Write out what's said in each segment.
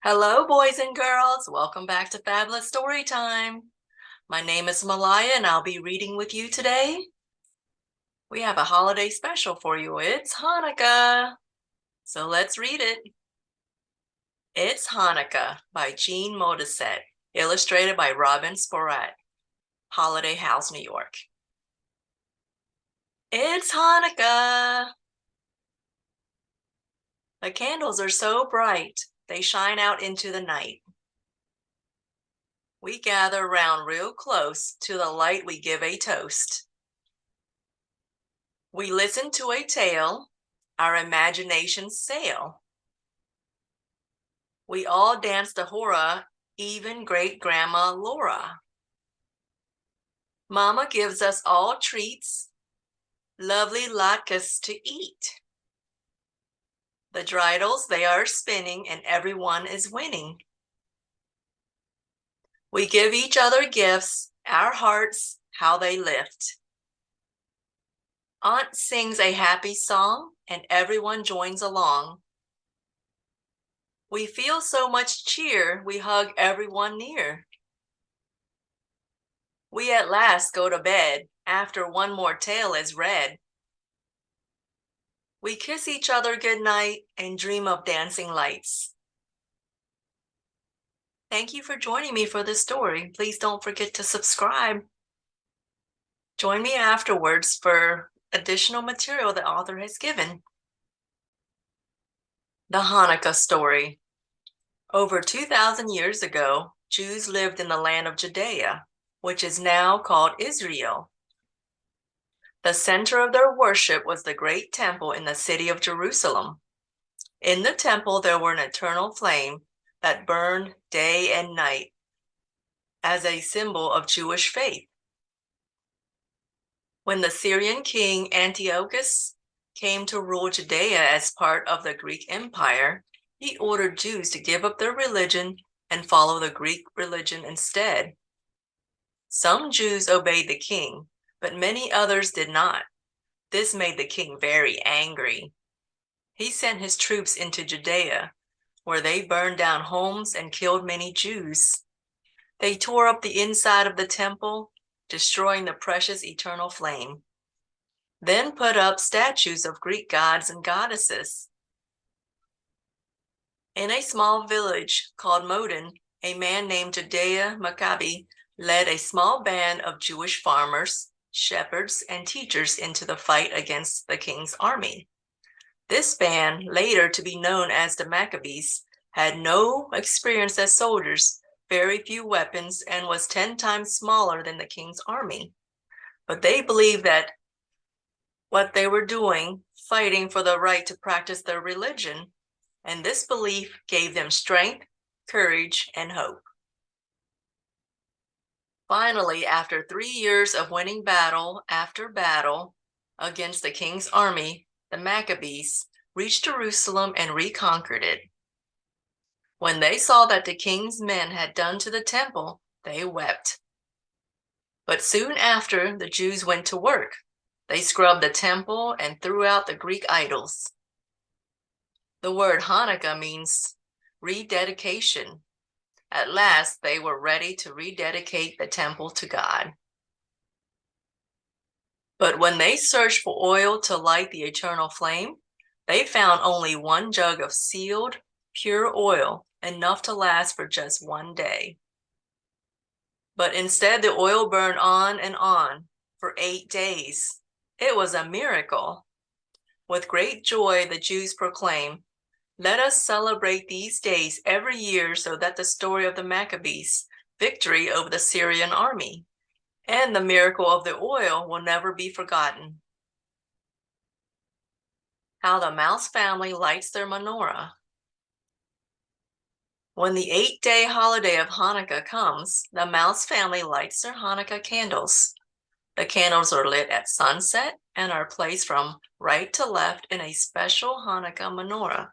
Hello, boys and girls. Welcome back to Fabulous Storytime. My name is Malaya, and I'll be reading with you today. We have a holiday special for you. It's Hanukkah. So let's read it. It's Hanukkah by Jeanne Modesitt, illustrated by Robin Spowart, Holiday House, New York. It's Hanukkah. The candles are so bright, they shine out into the night. We gather round real close, to the light we give a toast. We listen to a tale, our imaginations sail. We all dance the hora, even great-grandma Laura. Mama gives us all treats, lovely latkes to eat. The dreidels, they are spinning, and everyone is winning. We give each other gifts, our hearts, how they lift. Aunt sings a happy song, and everyone joins along. We feel so much cheer, we hug everyone near. We at last go to bed, after one more tale is read. We kiss each other goodnight and dream of dancing lights. Thank you for joining me for this story. Please don't forget to subscribe. Join me afterwards for additional material the author has given. The Hanukkah Story. Over 2,000 years ago, Jews lived in the land of Judea, which is now called Israel. The center of their worship was the great temple in the city of Jerusalem. In the temple, there were an eternal flame that burned day and night as a symbol of Jewish faith. When the Syrian king Antiochus came to rule Judea as part of the Greek Empire, he ordered Jews to give up their religion and follow the Greek religion instead. Some Jews obeyed the king, but many others did not. This made the king very angry. He sent his troops into Judea, where they burned down homes and killed many Jews. They tore up the inside of the temple, destroying the precious eternal flame. Then put up statues of Greek gods and goddesses. In a small village called Modin, a man named Judea Maccabi led a small band of Jewish farmers, shepherds, and teachers into the fight against the king's army. This band, later to be known as the Maccabees, had no experience as soldiers, very few weapons, and was 10 times smaller than the king's army. But they believed that what they were doing, fighting for the right to practice their religion, and this belief gave them strength, courage, and hope. Finally, after 3 years of winning battle after battle against the king's army, the Maccabees reached Jerusalem and reconquered it. When they saw that the king's men had done to the temple, they wept. But soon after, the Jews went to work. They scrubbed the temple and threw out the Greek idols. The word Hanukkah means rededication. At last, they were ready to rededicate the temple to God. But when they searched for oil to light the eternal flame, they found only one jug of sealed, pure oil, enough to last for just one day. But instead, the oil burned on and on for 8 days. It was a miracle. With great joy, the Jews proclaimed, "Let us celebrate these days every year so that the story of the Maccabees' victory over the Syrian army and the miracle of the oil will never be forgotten." How the Mouse family lights their menorah. When the 8-day holiday of Hanukkah comes, the Mouse family lights their Hanukkah candles. The candles are lit at sunset and are placed from right to left in a special Hanukkah menorah.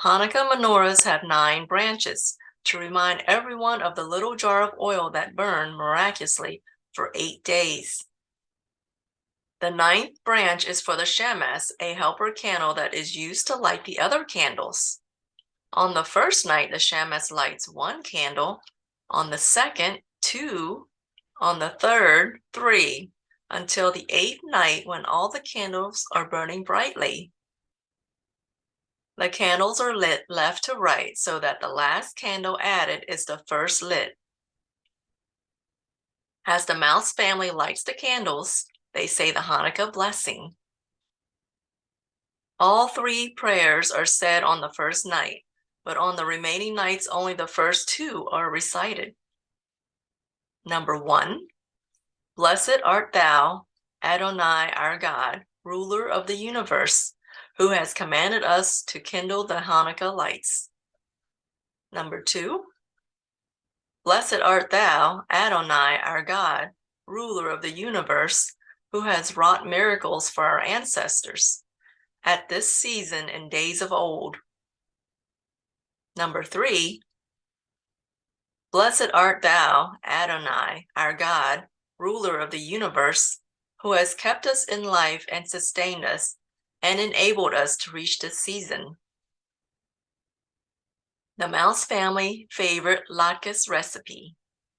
Hanukkah menorahs have 9 branches to remind everyone of the little jar of oil that burned miraculously for 8 days. The 9th branch is for the shamas, a helper candle that is used to light the other candles. On the first night, the Shamus lights 1 candle, on the second, 2, on the third, 3, until the 8th night when all the candles are burning brightly. The candles are lit left to right so that the last candle added is the first lit. As the mouse family lights the candles, they say the Hanukkah Blessing. All 3 prayers are said on the first night, but on the remaining nights only the first 2 are recited. Number 1, Blessed art thou, Adonai our God, ruler of the universe, who has commanded us to kindle the Hanukkah lights. Number 2, Blessed art thou, Adonai our God, ruler of the universe, who has wrought miracles for our ancestors at this season in days of old. Number 3, Blessed art thou, Adonai, our God, ruler of the universe, who has kept us in life and sustained us and enabled us to reach this season. The mouse family favorite Latkes Recipe.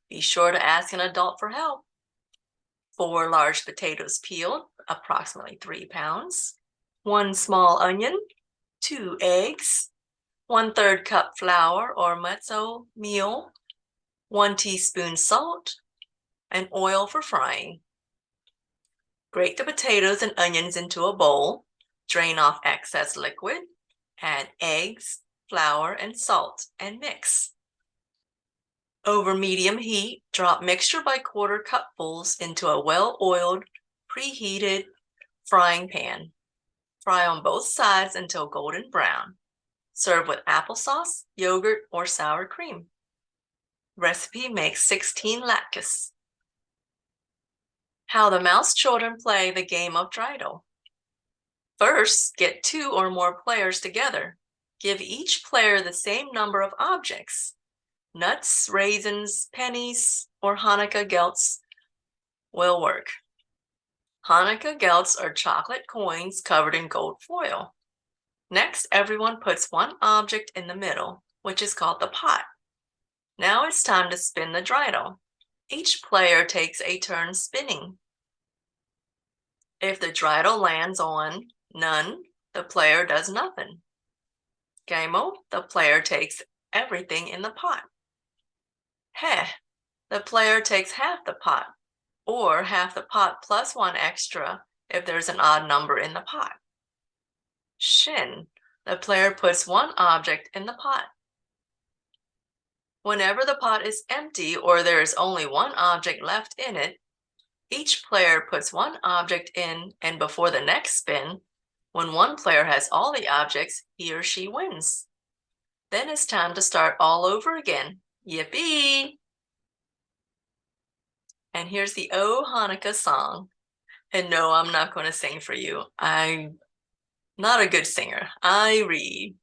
Be sure to ask an adult for help. 4 large potatoes peeled, approximately 3 pounds. 1 small onion, 2 eggs, 1/3 cup flour or matzo meal, 1 teaspoon salt, and oil for frying. Grate the potatoes and onions into a bowl, drain off excess liquid, add eggs, flour, and salt, and mix. Over medium heat, drop mixture by quarter cupfuls into a well-oiled, preheated frying pan. Fry on both sides until golden brown. Serve with applesauce, yogurt, or sour cream. Recipe makes 16 latkes. How the mouse children play the game of Dreidel. First, get 2 or more players together. Give each player the same number of objects. Nuts, raisins, pennies, or Hanukkah gelts will work. Hanukkah gelts are chocolate coins covered in gold foil. Next, everyone puts 1 object in the middle, which is called the pot. Now it's time to spin the dreidel. Each player takes a turn spinning. If the dreidel lands on none, the player does nothing. Gamo, the player takes everything in the pot. Heh, the player takes half the pot, or half the pot plus 1 extra if there's an odd number in the pot. Shin, the player puts 1 object in the pot. Whenever the pot is empty or there is only 1 object left in it, each player puts 1 object in, and before the next spin, when 1 player has all the objects, he or she wins. Then it's time to start all over again. Yippee! And here's the Oh Hanukkah Song. And no, I'm not going to sing for you. I'm not a good singer. I read.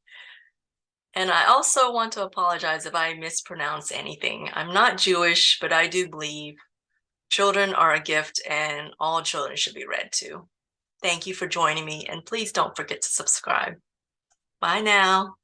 And I also want to apologize if I mispronounce anything. I'm not Jewish, but I do believe children are a gift and all children should be read to. Thank you for joining me, and please don't forget to subscribe. Bye now.